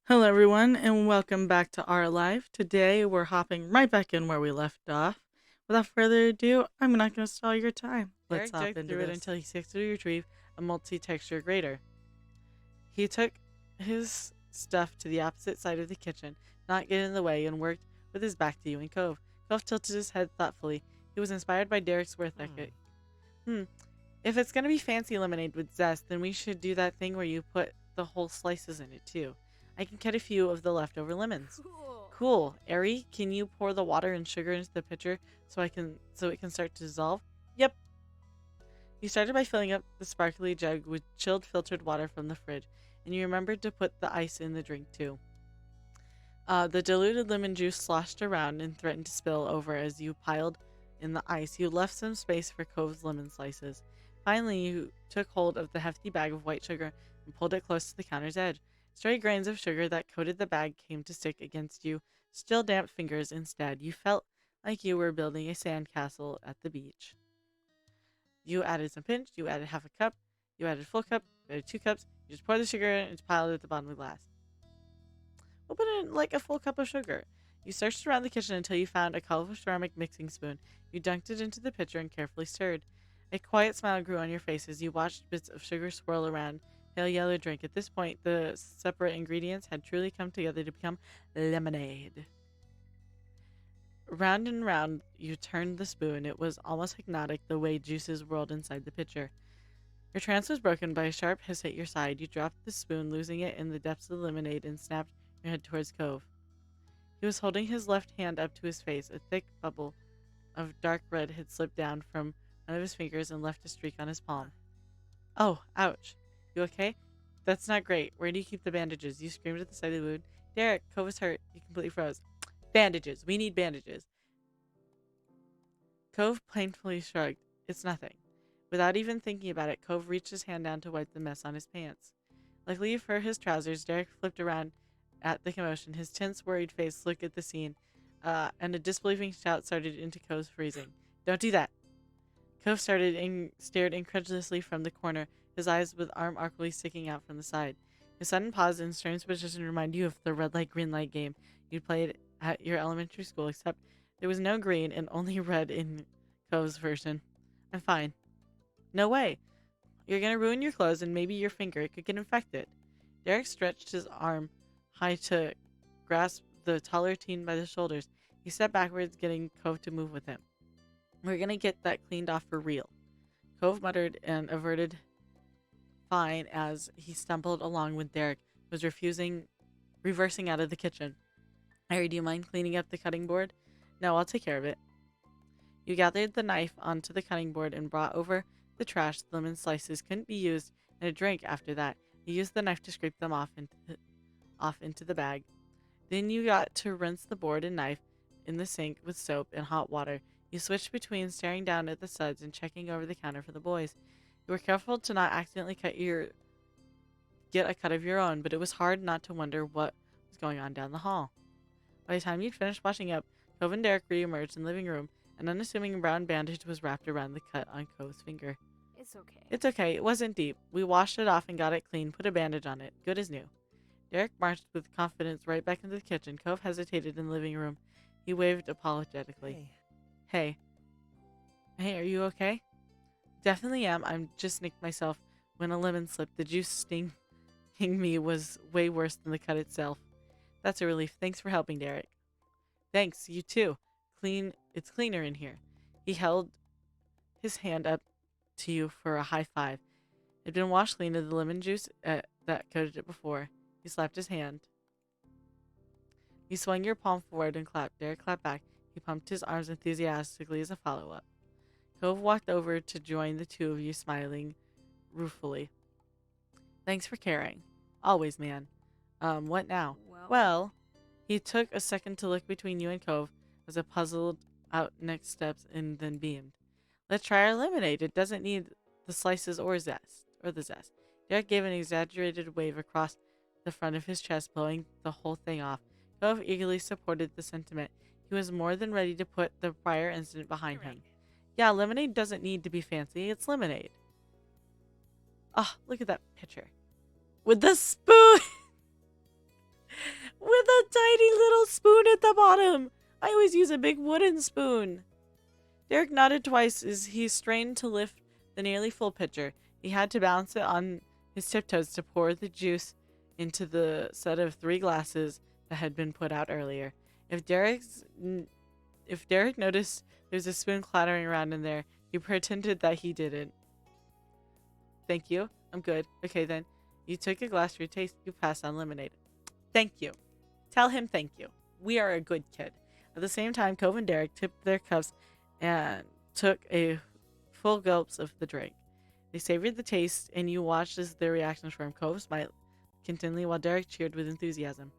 Hello, everyone, and welcome back to our live. Today, we're hopping right back in where we left off. Without further ado, I'm not going to stall your time. Let's Derek hop dug into through it this. until he successfully retrieved a multi-texture grater. He took his stuff to the opposite side of the kitchen, not get in the way, and worked with his back to you and Cove. Cove tilted his head thoughtfully. He was inspired by Derek's work ethic. If it's gonna be fancy lemonade with zest, then we should do that thing where you put the whole slices in it too. I can cut a few of the leftover lemons. Cool. Ari, can you pour the water and sugar into the pitcher so it can start to dissolve? Yep. You started by filling up the sparkly jug with chilled filtered water from the fridge, and you remembered to put the ice in the drink too. The diluted lemon juice sloshed around and threatened to spill over as you piled in the ice. You left some space for Cove's lemon slices. Finally, you took hold of the hefty bag of white sugar and pulled it close to the counter's edge. Stray grains of sugar that coated the bag came to stick against you, still damp fingers instead. You felt like you were building a sandcastle at the beach. You added some pinch, you added half a cup, you added a full cup, you added 2 cups, you just poured the sugar in and it's piled at the bottom of the glass. We'll put in like a full cup of sugar. You searched around the kitchen until you found a colorful ceramic mixing spoon. You dunked it into the pitcher and carefully stirred. A quiet smile grew on your face as you watched bits of sugar swirl around pale yellow drink. At this point, the separate ingredients had truly come together to become lemonade. Round and round you turned the spoon. It was almost hypnotic the way juices whirled inside the pitcher. Your trance was broken by a sharp hiss at your side. You dropped the spoon, losing it in the depths of the lemonade, and snapped your head towards Cove. He was holding his left hand up to his face. A thick bubble of dark red had slipped down from one of his fingers and left a streak on his palm. Oh, ouch. You okay? That's not great. Where do you keep the bandages? You screamed at the sight of the wound. Derek, Cove is hurt. He completely froze. Bandages. We need bandages. Cove painfully shrugged. It's nothing. Without even thinking about it, Cove reached his hand down to wipe the mess on his pants. Luckily for his trousers, Derek flipped around at the commotion. His tense, worried face looked at the scene, and a disbelieving shout started into Cove's freezing. Don't do that! Cove stared incredulously from the corner, his eyes with arm awkwardly sticking out from the side. His sudden pause and strange position reminded you of the red light, green light game you'd played at your elementary school, except there was no green and only red in Cove's version. I'm fine. No way. You're gonna ruin your clothes and maybe your finger. It could get infected. Derek stretched his arm high to grasp the taller teen by the shoulders. He stepped backwards, getting Cove to move with him. We're gonna get that cleaned off for real. Cove muttered and averted fine as he stumbled along with Derek, who was reversing out of the kitchen. Harry, do you mind cleaning up the cutting board? No, I'll take care of it. You gathered the knife onto the cutting board and brought over the trash. The lemon slices couldn't be used in a drink after that. You used the knife to scrape them off into the bag. Then you got to rinse the board and knife in the sink with soap and hot water. You switched between staring down at the suds and checking over the counter for the boys. You were careful to not accidentally get a cut of your own, but it was hard not to wonder what was going on down the hall. By the time you'd finished washing up, Cove and Derek re-emerged in the living room. An unassuming brown bandage was wrapped around the cut on Cove's finger. It's okay. It's okay. It wasn't deep. We washed it off and got it clean, put a bandage on it. Good as new. Derek marched with confidence right back into the kitchen. Cove hesitated in the living room. He waved apologetically. Hey. Hey, are you okay? Definitely am. I'm just nicked myself when a lemon slipped. The juice stinging me was way worse than the cut itself. That's a relief. Thanks for helping, Derek. Thanks, you too. It's cleaner in here. He held his hand up to you for a high five. It had been washed clean of the lemon juice that coated it before. He slapped his hand. You swung your palm forward and clapped. Derek clapped back. He pumped his arms enthusiastically as a follow-up. Cove walked over to join the two of you, smiling ruefully. Thanks for caring. Always, man. What now? Well, he took a second to look between you and Cove as a puzzled out next steps and then beamed. Let's try our lemonade. It doesn't need the slices or the zest. Derek gave an exaggerated wave across the front of his chest, blowing the whole thing off. Cove eagerly supported the sentiment. He was more than ready to put the prior incident behind him. Yeah, lemonade doesn't need to be fancy. It's lemonade. Ah, look at that picture. With the spoon! at the bottom. I always use a big wooden spoon. Derek nodded twice as he strained to lift the nearly full pitcher. He had to balance it on his tiptoes to pour the juice into the set of 3 glasses that had been put out earlier. If Derek noticed there was a spoon clattering around in there, he pretended that he didn't. Thank you. I'm good. Okay then. You took a glass for your taste. You passed on lemonade. Thank you. Tell him thank you. We are a good kid. At the same time, Cove and Derek tipped their cups and took a full gulps of the drink. They savored the taste, and you watched as their reactions from Cove smiled continually while Derek cheered with enthusiasm.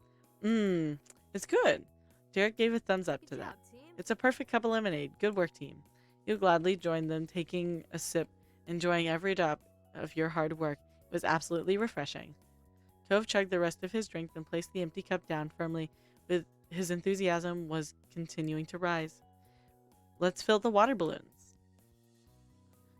It's good. Derek gave a thumbs up to that. It's a perfect cup of lemonade. Good work, team. You gladly joined them, taking a sip, enjoying every drop of your hard work. It was absolutely refreshing. Cove chugged the rest of his drink, then placed the empty cup down firmly, with his enthusiasm was continuing to rise. Let's fill the water balloons.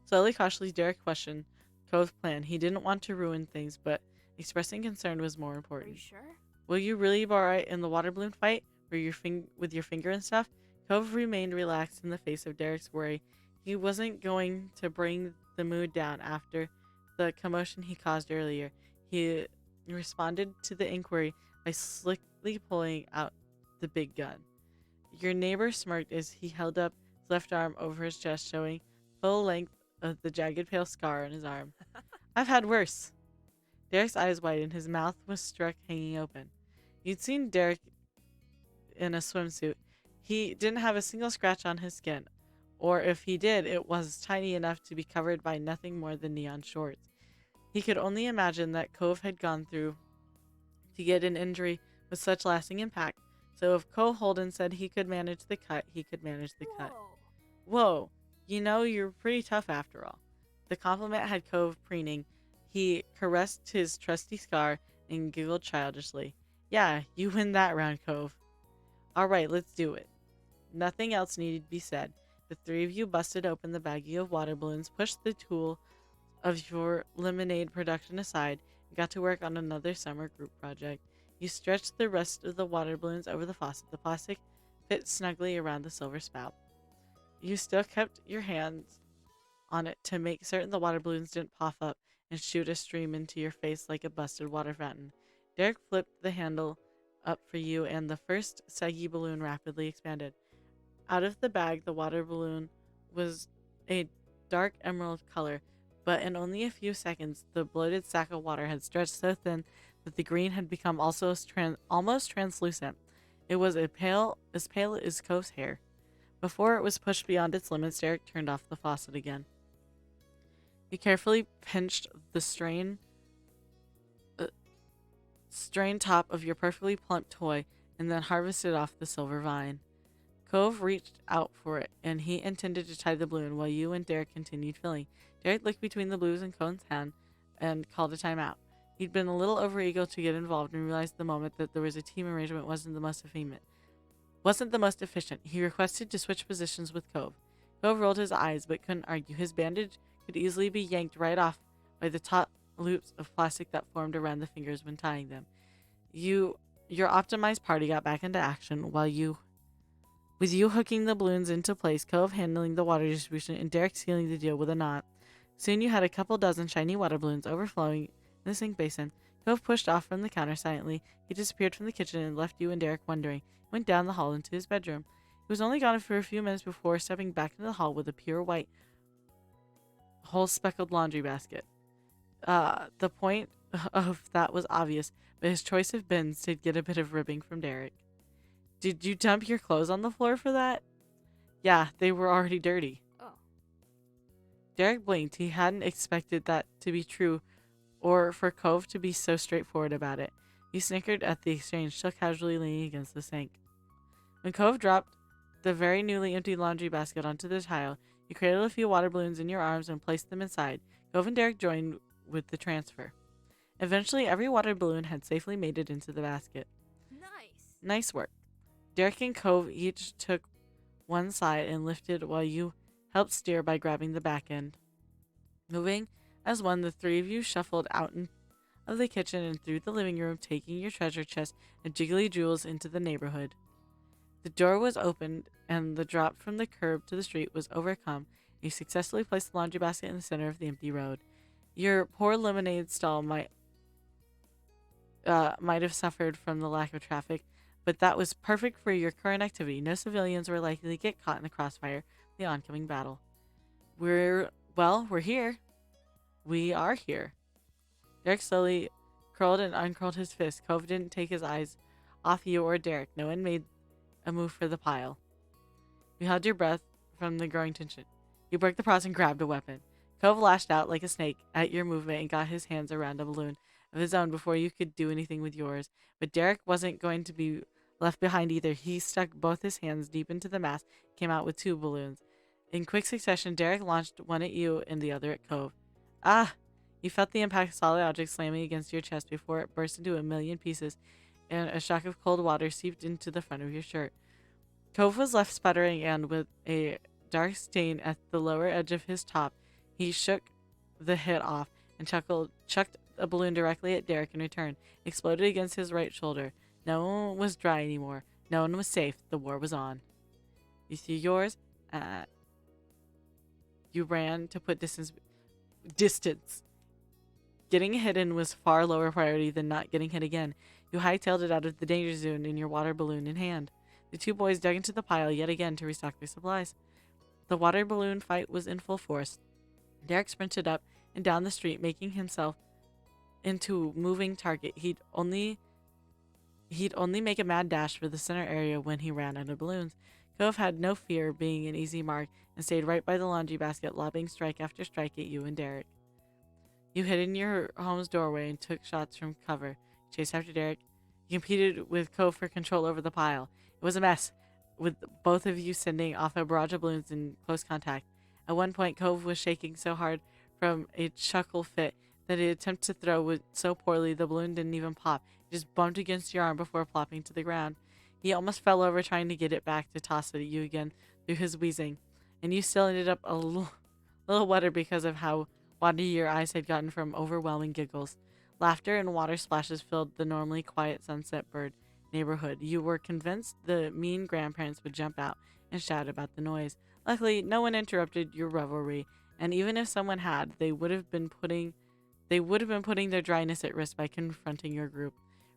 Slowly, cautiously, Derek questioned Cove's plan. He didn't want to ruin things, but expressing concern was more Are important. you sure? Will you really be alright in the water balloon fight? With your finger and stuff? Cove remained relaxed in the face of Derek's worry. He wasn't going to bring the mood down after the commotion he caused earlier. He responded to the inquiry by slickly pulling out the big gun. Your neighbor smirked as he held up his left arm over his chest, showing full length of the jagged pale scar on his arm. I've had worse. Derek's eyes widened. His mouth was struck hanging open. You'd seen Derek in a swimsuit. He didn't have a single scratch on his skin, or if he did, it was tiny enough to be covered by nothing more than neon shorts. He could only imagine that Cove had gone through to get an injury with such lasting impact. So if Cole Holden said he could manage the cut, he could manage the cut. Whoa, you're pretty tough after all. The compliment had Cove preening. He caressed his trusty scar and giggled childishly. Yeah, you win that round, Cove. Alright, let's do it. Nothing else needed to be said. The 3 of you busted open the baggie of water balloons, pushed the tool of your lemonade production aside, and got to work on another summer group project. You stretched the rest of the water balloons over the faucet. The plastic fit snugly around the silver spout. You still kept your hands on it to make certain the water balloons didn't puff up and shoot a stream into your face like a busted water fountain. Derek flipped the handle up for you, and the first saggy balloon rapidly expanded. Out of the bag, the water balloon was a dark emerald color, but in only a few seconds, the bloated sack of water had stretched so thin that the green had become almost translucent. It was as pale as Cove's hair. Before it was pushed beyond its limits, Derek turned off the faucet again. He carefully pinched the strained top of your perfectly plump toy and then harvested off the silver vine. Cove reached out for it, and he intended to tie the balloon while you and Derek continued filling. Derek looked between the blues and Cone's hand and called a timeout. He'd been a little overeager to get involved and realized the moment that there was a team arrangement wasn't the most efficient. He requested to switch positions with Cove. Cove rolled his eyes but couldn't argue. His bandage could easily be yanked right off by the taut loops of plastic that formed around the fingers when tying them. Your optimized party got back into action with you hooking the balloons into place, Cove handling the water distribution, and Derek sealing the deal with a knot. Soon you had a couple dozen shiny water balloons overflowing in the sink basin. Cove pushed off from the counter silently. He disappeared from the kitchen and left you and Derek wondering. He went down the hall into his bedroom. He was only gone for a few minutes before stepping back into the hall with a pure white, hole-speckled laundry basket. The point of that was obvious, but his choice of bins did get a bit of ribbing from Derek. Did you dump your clothes on the floor for that? Yeah, they were already dirty. Oh. Derek blinked. He hadn't expected that to be true or for Cove to be so straightforward about it. He snickered at the exchange, still casually leaning against the sink. When Cove dropped the very newly emptied laundry basket onto the tile, you cradled a few water balloons in your arms and placed them inside. Cove and Derek joined with the transfer. Eventually, every water balloon had safely made it into the basket. Nice work. Derek and Cove each took one side and lifted while you helped steer by grabbing the back end. Moving as one, the 3 of you shuffled out of the kitchen and through the living room, taking your treasure chest and jiggly jewels into the neighborhood. The door was opened, and the drop from the curb to the street was overcome. You successfully placed the laundry basket in the center of the empty road. Your poor lemonade stall might have suffered from the lack of traffic, but that was perfect for your current activity. No civilians were likely to get caught in the crossfire of the oncoming battle. We're here. We are here. Derek slowly curled and uncurled his fist. Cove didn't take his eyes off you or Derek. No one made a move for the pile. You held your breath from the growing tension. You broke the pause and grabbed a weapon. Cove lashed out like a snake at your movement and got his hands around a balloon of his own before you could do anything with yours. But Derek wasn't going to be left behind either. He stuck both his hands deep into the mass and came out with two balloons. In quick succession, Derek launched one at you and the other at Cove. Ah! You felt the impact of solid object slamming against your chest before it burst into a million pieces, and a shock of cold water seeped into the front of your shirt. Cove was left sputtering, and with a dark stain at the lower edge of his top, he shook the hit off and chucked a balloon directly at Derek in return. It exploded against his right shoulder. No one was dry anymore. No one was safe. The war was on. You threw yours. You ran to put distance. Getting hidden was far lower priority than not getting hit again. You hightailed it out of the danger zone in your water balloon in hand. The two boys dug into the pile yet again to restock their supplies. The water balloon fight was in full force. Derek sprinted up and down the street, making himself into a moving target. He'd only make a mad dash for the center area when he ran out of balloons. Cove had no fear of being an easy mark and stayed right by the laundry basket, lobbing strike after strike at you and Derek. You hid in your home's doorway and took shots from cover. Chased after Derek. You competed with Cove for control over the pile. It was a mess, with both of you sending off a barrage of balloons in close contact. At one point, Cove was shaking so hard from a chuckle fit that he attempted to throw it so poorly the balloon didn't even pop. It just bumped against your arm before plopping to the ground. He almost fell over trying to get it back to toss it at you again through his wheezing, and you still ended up a little wetter because of how watery your eyes had gotten from overwhelming giggles. Laughter and water splashes filled the normally quiet Sunset Bird neighborhood. You were convinced the mean grandparents would jump out and shout about the noise. Luckily, no one interrupted your revelry, and even if someone had, they would have been putting their dryness at risk by confronting your group.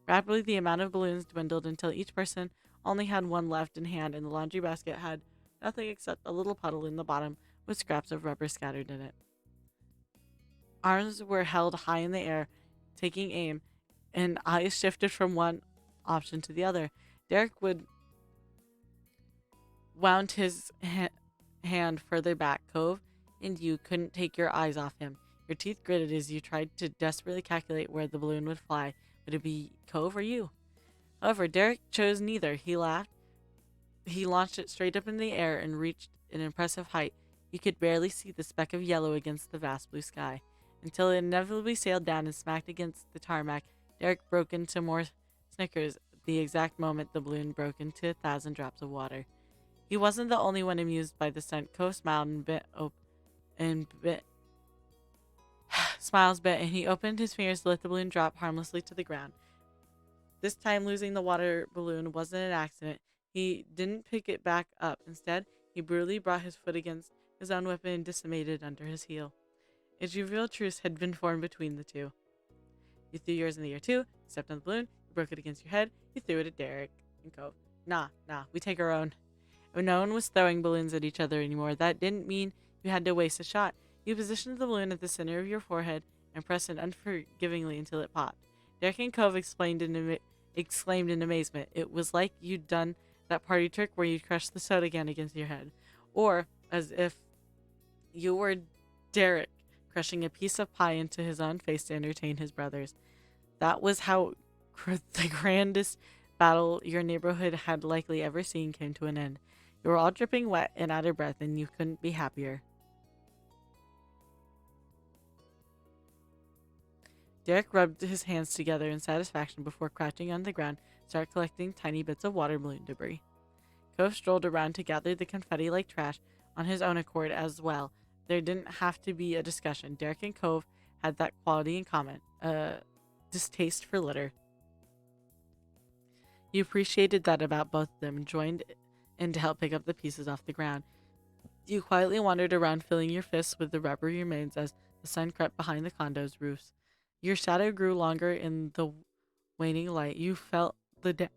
Rapidly, the amount of balloons dwindled until each person only had one left in hand, and the laundry basket had nothing except a little puddle in the bottom with scraps of rubber scattered in it. Arms were held high in the air, taking aim, and eyes shifted from one option to the other. Derek would wound his hand further back. Cove and you couldn't take your eyes off him. Your teeth gritted as you tried to desperately calculate where the balloon would fly. Would it be Cove or you? However, Derek chose neither. He laughed. He launched it straight up in the air and reached an impressive height. You could barely see the speck of yellow against the vast blue sky, until it inevitably sailed down and smacked against the tarmac. Derek broke into more snickers the exact moment the balloon broke into 1,000 drops of water. He wasn't the only one amused by the stunt. Cove smiled and he opened his fingers to let the balloon drop harmlessly to the ground. This time, losing the water balloon wasn't an accident. He didn't pick it back up. Instead, he brutally brought his foot against his own weapon and disseminated under his heel. A jovial truce had been formed between the two. You threw yours in the air too. You stepped on the balloon. You broke it against your head. You threw it at Derek and Cove. Nah, we take our own. When no one was throwing balloons at each other anymore, that didn't mean you had to waste a shot. You positioned the balloon at the center of your forehead and pressed it unforgivingly until it popped. Derek and Cove exclaimed in amazement. It was like you'd done that party trick where you crushed the soda can against your head. Or as if you were Derek crushing a piece of pie into his own face to entertain his brothers. That was how the grandest battle your neighborhood had likely ever seen came to an end. You were all dripping wet and out of breath, and you couldn't be happier. Derek rubbed his hands together in satisfaction before crouching on the ground and started collecting tiny bits of water balloon debris. Cove strolled around to gather the confetti like trash on his own accord as well. There didn't have to be a discussion. Derek and Cove had that quality in common, a distaste for litter. You appreciated that about both of them and joined and to help pick up the pieces off the ground. You quietly wandered around, filling your fists with the rubbery remains as the sun crept behind the condo's roofs. Your shadow grew longer in the waning light. You felt the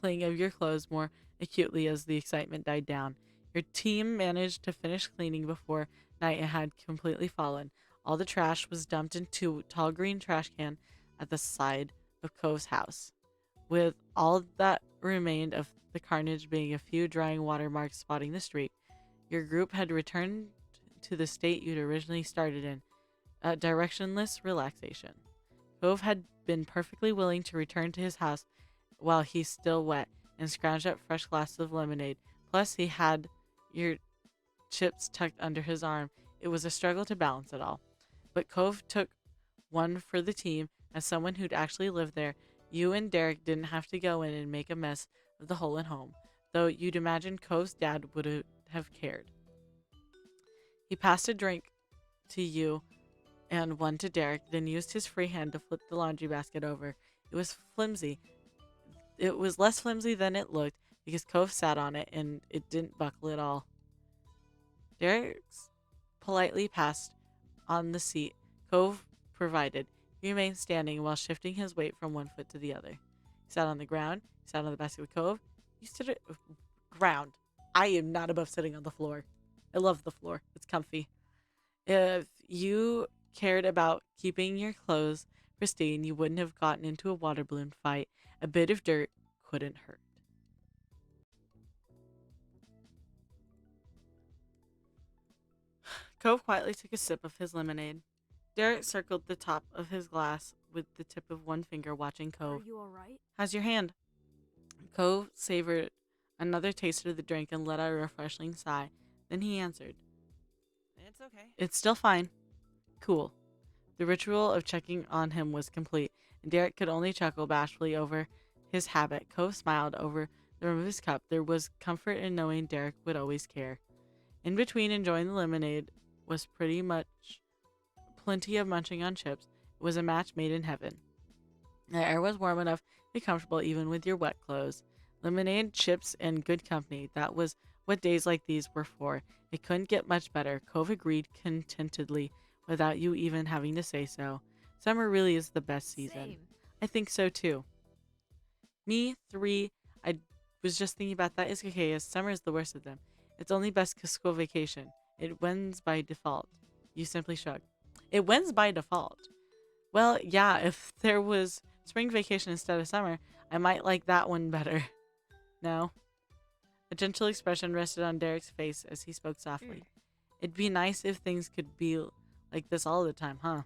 cling of your clothes more acutely as the excitement died down. Your team managed to finish cleaning before night had completely fallen. All the trash was dumped into a tall green trash can at the side of Cove's house, with all that remained of the carnage being a few drying watermarks spotting the street. Your group had returned to the state you'd originally started in, a directionless relaxation. Cove had been perfectly willing to return to his house while he's still wet and scrounge up fresh glasses of lemonade. Plus, he had your chips tucked under his arm. It was a struggle to balance it all. But Cove took one for the team. As someone who'd actually lived there, you and Derek didn't have to go in and make a mess of the hole in home, though you'd imagine Cove's dad would have cared. He passed a drink to you and one to Derek, then used his free hand to flip the laundry basket over. It was flimsy. It was less flimsy than it looked because Cove sat on it and it didn't buckle at all. Derek politely passed on the seat Cove provided. He remained standing while shifting his weight from one foot to the other. He sat on the ground. He sat on the basket with Cove. You stood at ground. I am not above sitting on the floor. I love the floor. It's comfy. If you cared about keeping your clothes pristine, you wouldn't have gotten into a water balloon fight. A bit of dirt couldn't hurt. Cove quietly took a sip of his lemonade. Derek circled the top of his glass with the tip of one finger, watching Cove. Are you alright? How's your hand? Cove savored another taste of the drink and let out a refreshing sigh. Then he answered, It's okay. It's still fine. Cool. The ritual of checking on him was complete, and Derek could only chuckle bashfully over his habit. Cove smiled over the rim of his cup. There was comfort in knowing Derek would always care. In between enjoying the lemonade was pretty much plenty of munching on chips. It was a match made in heaven. The air was warm enough to be comfortable even with your wet clothes. Lemonade, chips, and good company. That was what days like these were for. It couldn't get much better. Cove agreed contentedly without you even having to say so. Summer really is the best season. Same. I think so too. Me, 3. I was just thinking about that. It's okay, as summer is the worst of them. It's only best because school vacation. It wins by default. You simply shrugged. It wins by default. Well, yeah, if there was spring vacation instead of summer, I might like that one better. No? A gentle expression rested on Derek's face as he spoke softly. It'd be nice if things could be like this all the time, huh?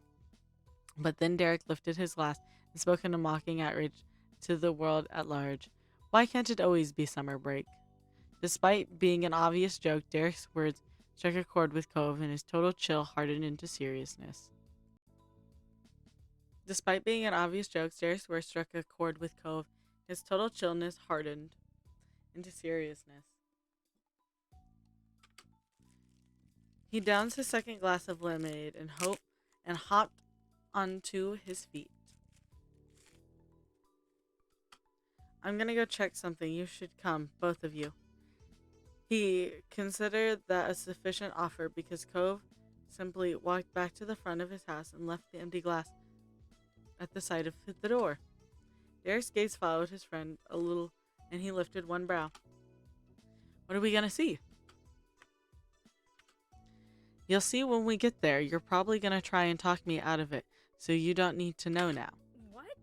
But then Derek lifted his glass and spoke in a mocking outrage to the world at large. Why can't it always be summer break? Despite being an obvious joke, Derek's words struck a chord with Cove, and his total chill hardened into seriousness. Despite being an obvious joke, Derek's words struck a chord with Cove. His total chillness hardened into seriousness. He downed his second glass of lemonade and hopped onto his feet. I'm gonna go check something. You should come, both of you. He considered that a sufficient offer because Cove simply walked back to the front of his house and left the empty glass at the side of the door. Derek's gaze followed his friend a little, and he lifted one brow. What are we gonna see? You'll see when we get there. You're probably gonna try and talk me out of it, so you don't need to know now. What?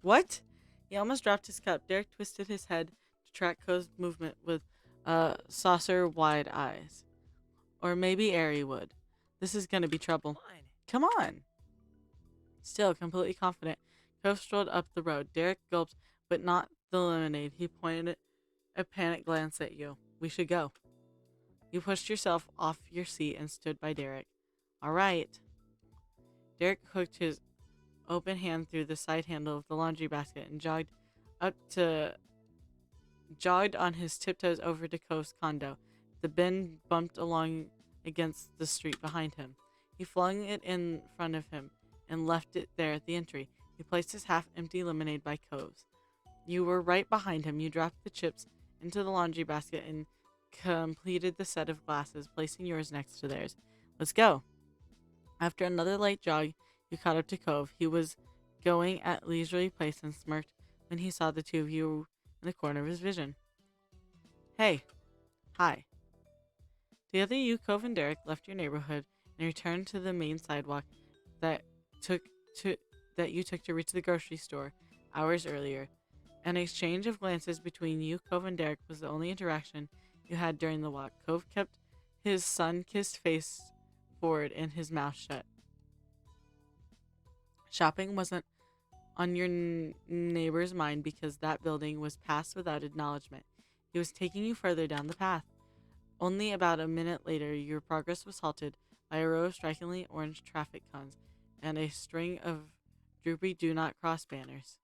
What? He almost dropped his cup. Derek twisted his head to track Cove's movement with saucer-wide eyes. Or maybe Airy would. This is gonna be trouble. Fine. Come on. Still completely confident, Cove strolled up the road. Derek gulped, but not the lemonade. He pointed a panicked glance at you. We should go. You pushed yourself off your seat and stood by Derek. All right. Derek hooked his open hand through the side handle of the laundry basket and jogged on his tiptoes over to Cove's condo. The bin bumped along against the street behind him. He flung it in front of him and left it there at the entry. He placed his half-empty lemonade by Cove's. You were right behind him. You dropped the chips into the laundry basket and completed the set of glasses, placing yours next to theirs. Let's go. After another light jog, you caught up to Cove. He was going at leisurely pace and smirked when he saw the two of you in the corner of his vision. Hey. Hi. Together you, Cove, and Derek left your neighborhood and returned to the main sidewalk that you took to reach the grocery store hours earlier. An exchange of glances between you, Cove, and Derek was the only interaction you had during the walk. Cove kept his sun-kissed face forward and his mouth shut. Shopping wasn't on your neighbor's mind because that building was passed without acknowledgement. He was taking you further down the path. Only about a minute later, your progress was halted by a row of strikingly orange traffic cones and a string of droopy "Do Not Cross" banners.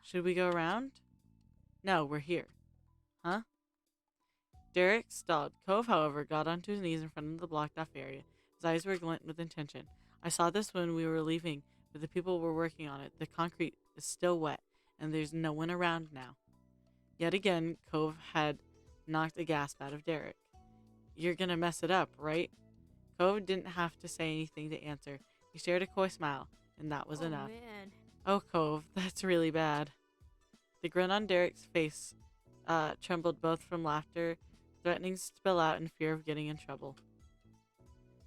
Should we go around? No, we're here. Huh? Derek stalled. Cove, however, got onto his knees in front of the blocked-off area. His eyes were glint with intention. I saw this when we were leaving, but the people were working on it. The concrete is still wet, and there's no one around now. Yet again, Cove had knocked a gasp out of Derek. You're gonna mess it up, right? Cove didn't have to say anything to answer. He shared a coy smile, and that was enough. Man. Oh, Cove, that's really bad. The grin on Derek's face trembled both from laughter, threatening to spill out, and fear of getting in trouble.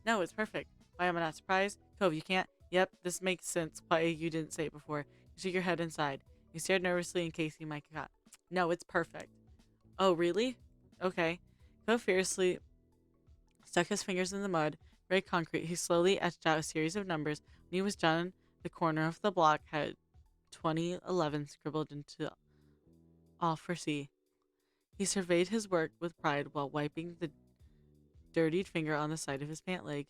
No, it's perfect. Why am I not surprised? Cove, you can't. Yep, this makes sense why you didn't say it before. You shook your head inside. You stared nervously in case he might get caught. No, it's perfect. Oh, really? Okay. Cove fiercely stuck his fingers in the mud, gray concrete. He slowly etched out a series of numbers. When he was done, the corner of the block had 2011 scribbled into all for C. He surveyed his work with pride while wiping the dirtied finger on the side of his pant leg.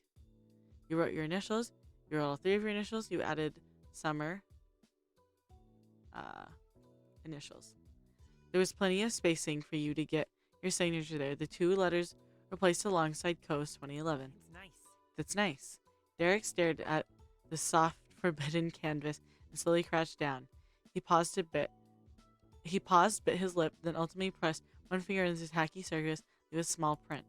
You wrote your initials. You wrote all three of your initials. You added summer initials. There was plenty of spacing for you to get your signature there. The two letters were placed alongside Cove's 2011. It's nice. That's nice. Derek stared at the soft, forbidden canvas and slowly crouched down. He paused, bit his lip, then ultimately pressed one finger in his tacky surface with a small print.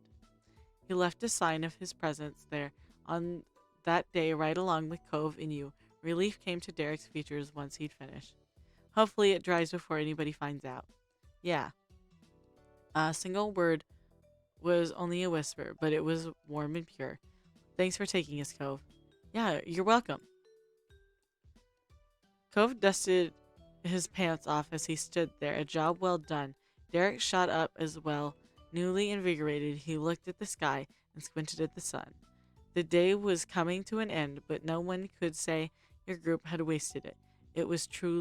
He left a sign of his presence there on that day right along with Cove and you. Relief came to Derek's features once he'd finished. Hopefully it dries before anybody finds out. Yeah. A single word was only a whisper, but it was warm and pure. Thanks for taking us, Cove. Yeah, you're welcome. Cove dusted his pants off as he stood there. A job well done. Derek shot up as well. Newly invigorated, he looked at the sky and squinted at the sun. The day was coming to an end, but no one could say your group had wasted it. It was true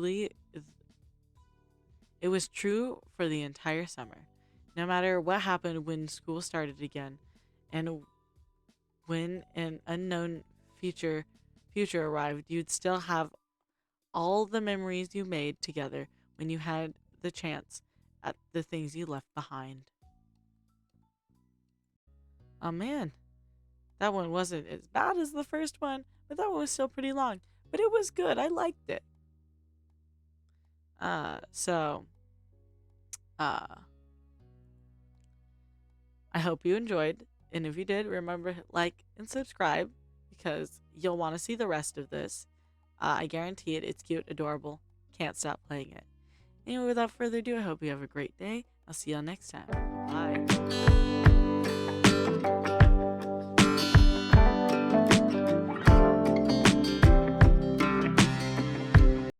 for the entire summer. No matter what happened when school started again, and when an unknown future arrived, you'd still have all the memories you made together when you had the chance at the things you left behind. Oh man, that one wasn't as bad as the first one, but that one was still pretty long. But it was good. I liked it. I hope you enjoyed, and if you did, remember to like and subscribe because you'll want to see the rest of this. I guarantee it. It's cute, adorable. Can't stop playing it. Anyway, without further ado, I hope you have a great day. I'll see y'all next time.